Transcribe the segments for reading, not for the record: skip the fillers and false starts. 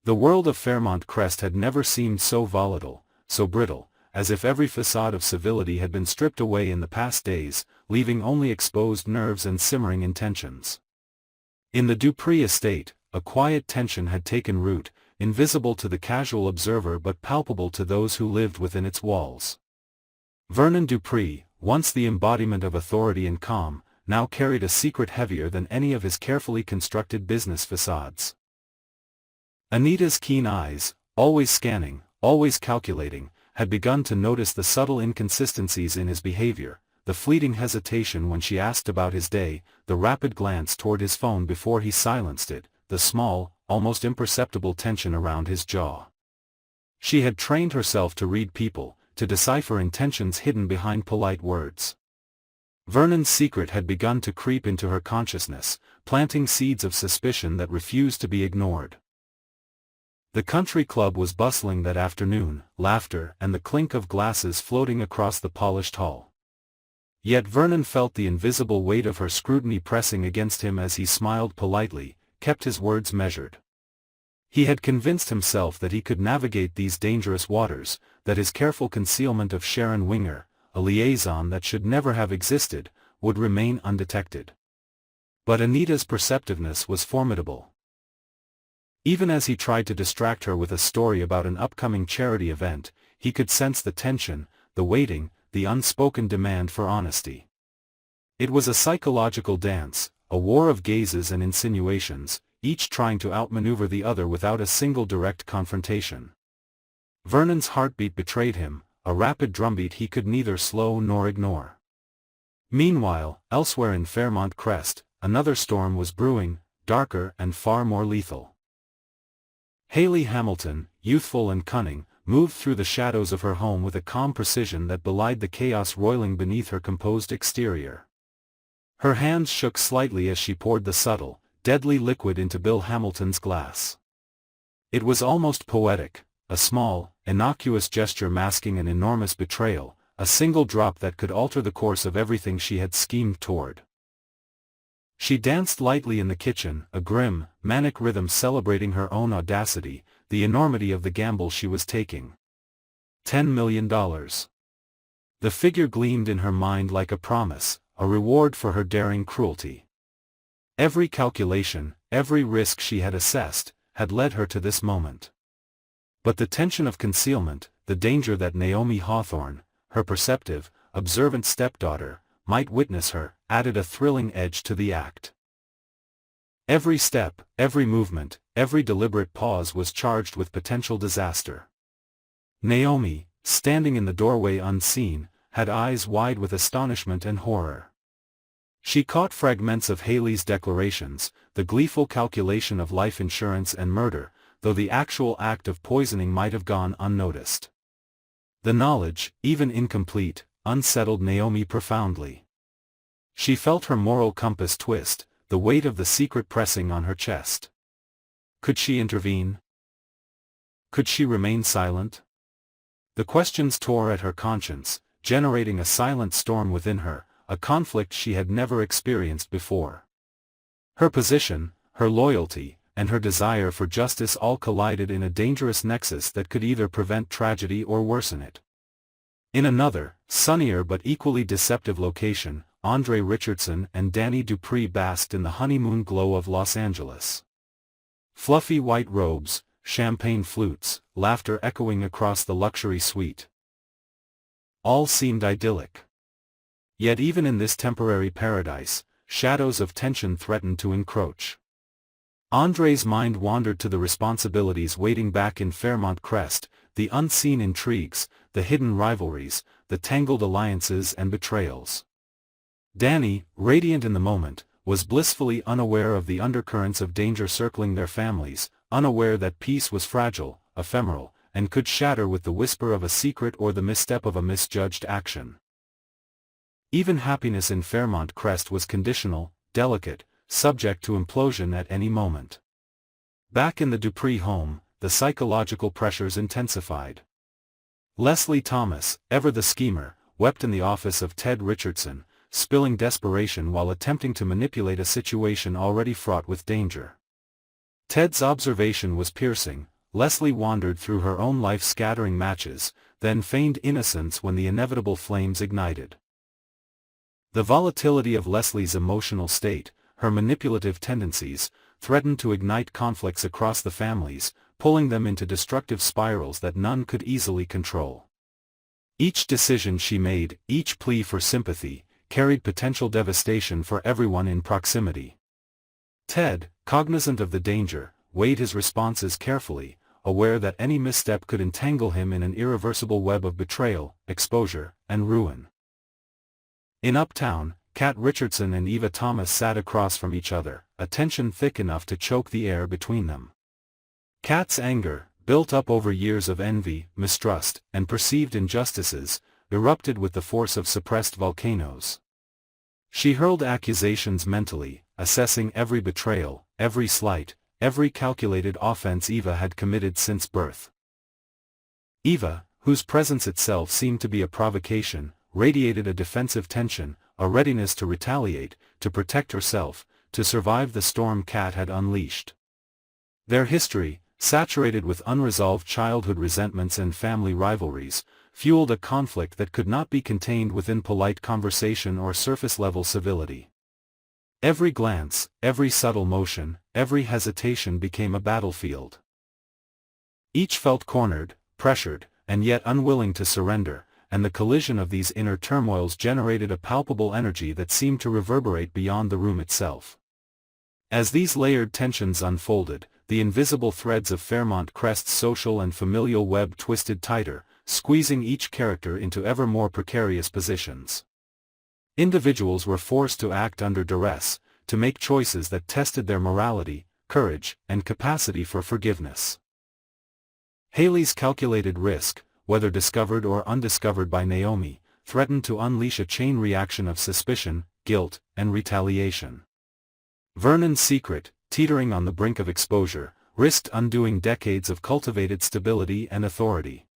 The world of Fairmont Crest had never seemed so volatile, so brittle, as if every facade of civility had been stripped away in the past days, leaving only exposed nerves and simmering intentions. In the Dupree estate, a quiet tension had taken root, invisible to the casual observer but palpable to those who lived within its walls. Vernon Dupree, once the embodiment of authority and calm, now carried a secret heavier than any of his carefully constructed business facades. Anita's keen eyes, always scanning, always calculating, had begun to notice the subtle inconsistencies in his behavior, the fleeting hesitation when she asked about his day, the rapid glance toward his phone before he silenced it, the small, almost imperceptible tension around his jaw. She had trained herself to read people, to decipher intentions hidden behind polite words. Vernon's secret had begun to creep into her consciousness, planting seeds of suspicion that refused to be ignored. The country club was bustling that afternoon, laughter and the clink of glasses floating across the polished hall. Yet Vernon felt the invisible weight of her scrutiny pressing against him as he smiled politely, kept his words measured. He had convinced himself that he could navigate these dangerous waters, that his careful concealment of Sharon Winger, a liaison that should never have existed, would remain undetected. But Anita's perceptiveness was formidable. Even as he tried to distract her with a story about an upcoming charity event, he could sense the tension, the waiting, the unspoken demand for honesty. It was a psychological dance, a war of gazes and insinuations, each trying to outmaneuver the other without a single direct confrontation. Vernon's heartbeat betrayed him, a rapid drumbeat he could neither slow nor ignore. Meanwhile, elsewhere in Fairmont Crest, another storm was brewing, darker and far more lethal. Haley Hamilton, youthful and cunning, moved through the shadows of her home with a calm precision that belied the chaos roiling beneath her composed exterior. Her hands shook slightly as she poured the subtle, deadly liquid into Bill Hamilton's glass. It was almost poetic, a small, innocuous gesture masking an enormous betrayal, a single drop that could alter the course of everything she had schemed toward. She danced lightly in the kitchen, a grim, manic rhythm celebrating her own audacity, the enormity of the gamble she was taking. $10 million. The figure gleamed in her mind like a promise, a reward for her daring cruelty. Every calculation, every risk she had assessed, had led her to this moment. But the tension of concealment, the danger that Naomi Hawthorne, her perceptive, observant stepdaughter, might witness her, added a thrilling edge to the act. Every step, every movement, every deliberate pause was charged with potential disaster. Naomi, standing in the doorway unseen, had eyes wide with astonishment and horror. She caught fragments of Haley's declarations, the gleeful calculation of life insurance and murder, though the actual act of poisoning might have gone unnoticed. The knowledge, even incomplete, unsettled Naomi profoundly. She felt her moral compass twist, the weight of the secret pressing on her chest. Could she intervene? Could she remain silent? The questions tore at her conscience, generating a silent storm within her, a conflict she had never experienced before. Her position, her loyalty, and her desire for justice all collided in a dangerous nexus that could either prevent tragedy or worsen it. In another, sunnier but equally deceptive location, Andre Richardson and Danny Dupree basked in the honeymoon glow of Los Angeles. Fluffy white robes, champagne flutes, laughter echoing across the luxury suite. All seemed idyllic. Yet even in this temporary paradise, shadows of tension threatened to encroach. Andre's mind wandered to the responsibilities waiting back in Fairmont Crest, the unseen intrigues, the hidden rivalries, the tangled alliances and betrayals. Danny, radiant in the moment, was blissfully unaware of the undercurrents of danger circling their families, unaware that peace was fragile, ephemeral, and could shatter with the whisper of a secret or the misstep of a misjudged action. Even happiness in Fairmont Crest was conditional, delicate, subject to implosion at any moment. Back in the Dupree home, the psychological pressures intensified. Leslie Thomas, ever the schemer, wept in the office of Ted Richardson, spilling desperation while attempting to manipulate a situation already fraught with danger. Ted's observation was piercing, Leslie wandered through her own life scattering matches, then feigned innocence when the inevitable flames ignited. The volatility of Leslie's emotional state, her manipulative tendencies, threatened to ignite conflicts across the families, pulling them into destructive spirals that none could easily control. Each decision she made, each plea for sympathy, carried potential devastation for everyone in proximity. Ted, cognizant of the danger, weighed his responses carefully, aware that any misstep could entangle him in an irreversible web of betrayal, exposure, and ruin. In Uptown, Kat Richardson and Eva Thomas sat across from each other, a tension thick enough to choke the air between them. Kat's anger, built up over years of envy, mistrust, and perceived injustices, erupted with the force of suppressed volcanoes. She hurled accusations mentally, assessing every betrayal, every slight, every calculated offense Eva had committed since birth. Eva, whose presence itself seemed to be a provocation, radiated a defensive tension, a readiness to retaliate, to protect herself, to survive the storm Kat had unleashed. Their history, saturated with unresolved childhood resentments and family rivalries, fueled a conflict that could not be contained within polite conversation or surface-level civility. Every glance, every subtle motion, every hesitation became a battlefield. Each felt cornered, pressured, and yet unwilling to surrender, and the collision of these inner turmoils generated a palpable energy that seemed to reverberate beyond the room itself. As these layered tensions unfolded, the invisible threads of Fairmont Crest's social and familial web twisted tighter, squeezing each character into ever more precarious positions. Individuals were forced to act under duress, to make choices that tested their morality, courage, and capacity for forgiveness. Haley's calculated risk, whether discovered or undiscovered by Naomi, threatened to unleash a chain reaction of suspicion, guilt, and retaliation. Vernon's secret, teetering on the brink of exposure, risked undoing decades of cultivated stability and authority.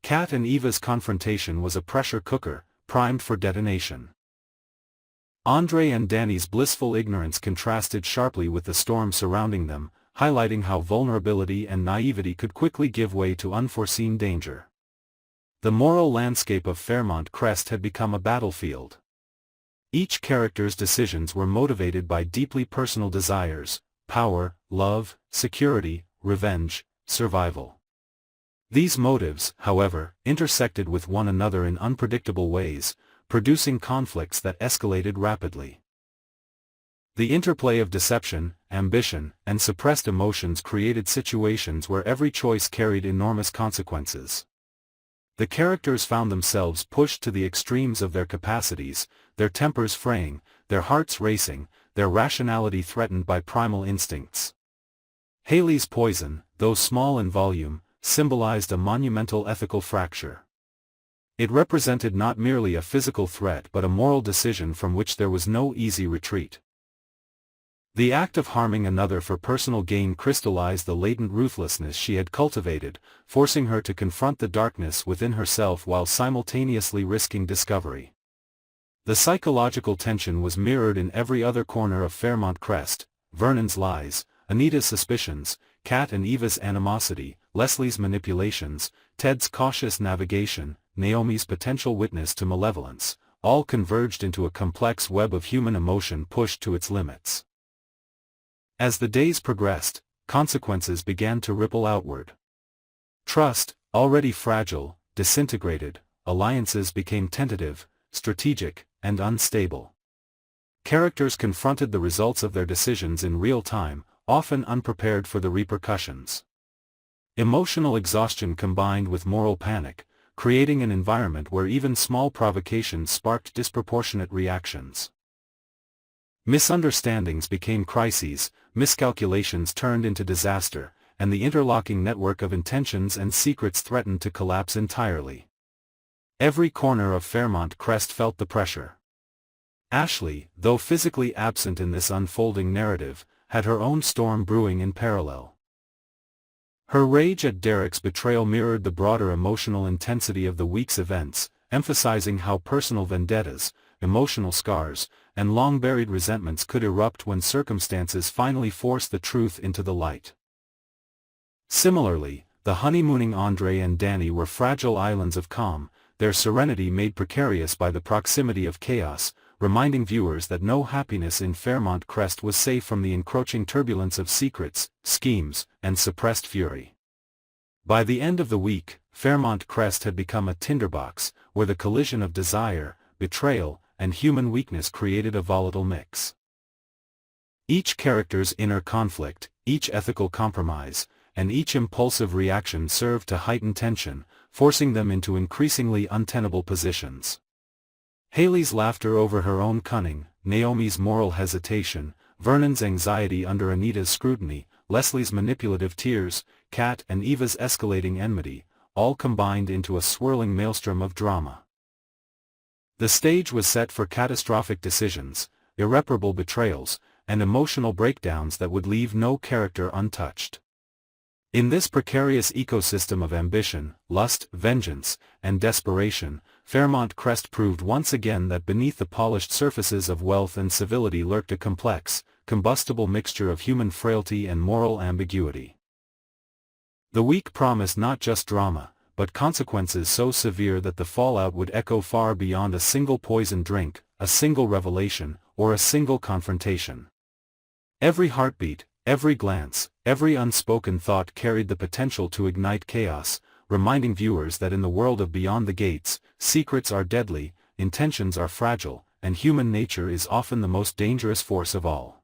Kat and Eva's confrontation was a pressure cooker, primed for detonation. Andre and Danny's blissful ignorance contrasted sharply with the storm surrounding them, highlighting how vulnerability and naivety could quickly give way to unforeseen danger. The moral landscape of Fairmont Crest had become a battlefield. Each character's decisions were motivated by deeply personal desires: power, love, security, revenge, survival. These motives, however, intersected with one another in unpredictable ways, producing conflicts that escalated rapidly. The interplay of deception, ambition, and suppressed emotions created situations where every choice carried enormous consequences. The characters found themselves pushed to the extremes of their capacities, their tempers fraying, their hearts racing, their rationality threatened by primal instincts. Haley's poison, though small in volume, symbolized a monumental ethical fracture. It represented not merely a physical threat but a moral decision from which there was no easy retreat. The act of harming another for personal gain crystallized the latent ruthlessness she had cultivated, forcing her to confront the darkness within herself while simultaneously risking discovery. The psychological tension was mirrored in every other corner of Fairmont Crest: Vernon's lies, Anita's suspicions, Kat and Eva's animosity, Leslie's manipulations, Ted's cautious navigation, Naomi's potential witness to malevolence, all converged into a complex web of human emotion pushed to its limits. As the days progressed, consequences began to ripple outward. Trust, already fragile, disintegrated, alliances became tentative, strategic, and unstable. Characters confronted the results of their decisions in real time, often unprepared for the repercussions. Emotional exhaustion combined with moral panic, creating an environment where even small provocations sparked disproportionate reactions. Misunderstandings became crises, miscalculations turned into disaster, and the interlocking network of intentions and secrets threatened to collapse entirely. Every corner of Fairmont Crest felt the pressure. Ashley, though physically absent in this unfolding narrative, had her own storm brewing in parallel. Her rage at Derek's betrayal mirrored the broader emotional intensity of the week's events, emphasizing how personal vendettas, emotional scars, and long-buried resentments could erupt when circumstances finally forced the truth into the light. Similarly, the honeymooning Andre and Danny were fragile islands of calm, their serenity made precarious by the proximity of chaos, reminding viewers that no happiness in Fairmont Crest was safe from the encroaching turbulence of secrets, schemes, and suppressed fury. By the end of the week, Fairmont Crest had become a tinderbox, where the collision of desire, betrayal, and human weakness created a volatile mix. Each character's inner conflict, each ethical compromise, and each impulsive reaction served to heighten tension, forcing them into increasingly untenable positions. Haley's laughter over her own cunning, Naomi's moral hesitation, Vernon's anxiety under Anita's scrutiny, Leslie's manipulative tears, Kat and Eva's escalating enmity, all combined into a swirling maelstrom of drama. The stage was set for catastrophic decisions, irreparable betrayals, and emotional breakdowns that would leave no character untouched. In this precarious ecosystem of ambition, lust, vengeance, and desperation, Fairmont Crest proved once again that beneath the polished surfaces of wealth and civility lurked a complex, combustible mixture of human frailty and moral ambiguity. The week promised not just drama, but consequences so severe that the fallout would echo far beyond a single poisoned drink, a single revelation, or a single confrontation. Every heartbeat, every glance, every unspoken thought carried the potential to ignite chaos, reminding viewers that in the world of Beyond the Gates, secrets are deadly, intentions are fragile, and human nature is often the most dangerous force of all.